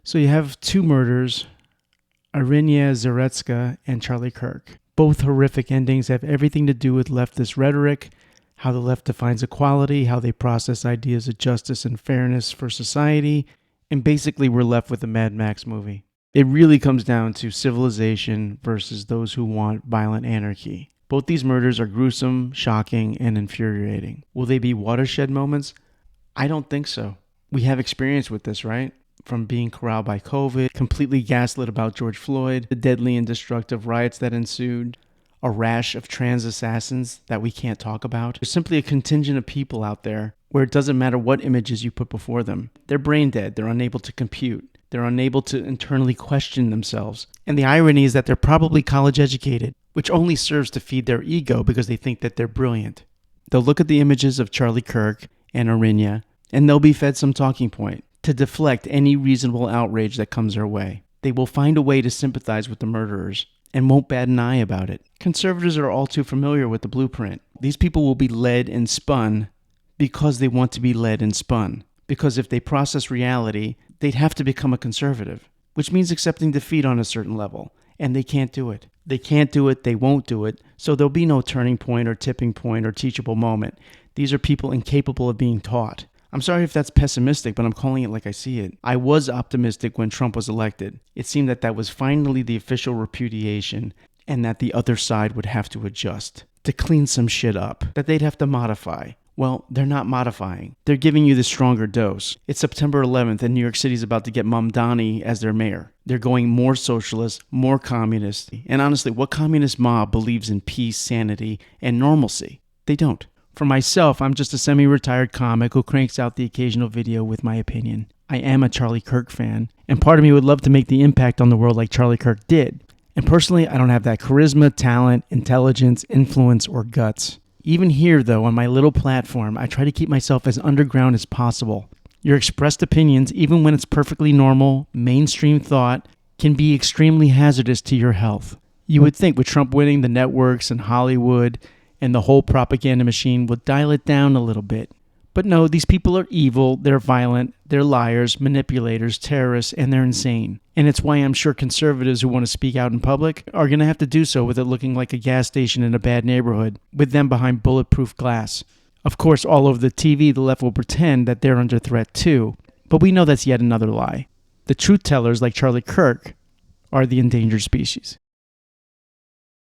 So you have two murders, Iryna Zarutska and Charlie Kirk. Both horrific endings have everything to do with leftist rhetoric, how the left defines equality, how they process ideas of justice and fairness for society, and basically we're left with a Mad Max movie. It really comes down to civilization versus those who want violent anarchy. Both these murders are gruesome, shocking, and infuriating. Will they be watershed moments? I don't think so. We have experience with this, right? From being corralled by COVID, completely gaslit about George Floyd, the deadly and destructive riots that ensued, a rash of trans assassins that we can't talk about. There's simply a contingent of people out there where it doesn't matter what images you put before them. They're brain dead. They're unable to compute. They're unable to internally question themselves. And the irony is that they're probably college educated, which only serves to feed their ego because they think that they're brilliant. They'll look at the images of Charlie Kirk and Iryna, and they'll be fed some talking point to deflect any reasonable outrage that comes their way. They will find a way to sympathize with the murderers and won't bat an eye about it. Conservatives are all too familiar with the blueprint. These people will be led and spun because they want to be led and spun. Because if they process reality, they'd have to become a conservative, which means accepting defeat on a certain level. And they can't do it. They can't do it, they won't do it, so there'll be no turning point or tipping point or teachable moment. These are people incapable of being taught. I'm sorry if that's pessimistic, but I'm calling it like I see it. I was optimistic when Trump was elected. It seemed that that was finally the official repudiation and that the other side would have to adjust, to clean some shit up, that they'd have to modify. Well, they're not modifying. They're giving you the stronger dose. It's September 11th and New York City's about to get Mamdani as their mayor. They're going more socialist, more communist. And honestly, what communist mob believes in peace, sanity, and normalcy? They don't. For myself, I'm just a semi-retired comic who cranks out the occasional video with my opinion. I am a Charlie Kirk fan, and part of me would love to make the impact on the world like Charlie Kirk did. And personally, I don't have that charisma, talent, intelligence, influence, or guts. Even here, though, on my little platform, I try to keep myself as underground as possible. Your expressed opinions, even when it's perfectly normal, mainstream thought, can be extremely hazardous to your health. You would think with Trump winning, the networks and Hollywood and the whole propaganda machine would dial it down a little bit. But no, these people are evil, they're violent, they're liars, manipulators, terrorists, and they're insane. And it's why I'm sure conservatives who want to speak out in public are going to have to do so with it looking like a gas station in a bad neighborhood, with them behind bulletproof glass. Of course, all over the TV, the left will pretend that they're under threat too, but we know that's yet another lie. The truth tellers like Charlie Kirk are the endangered species.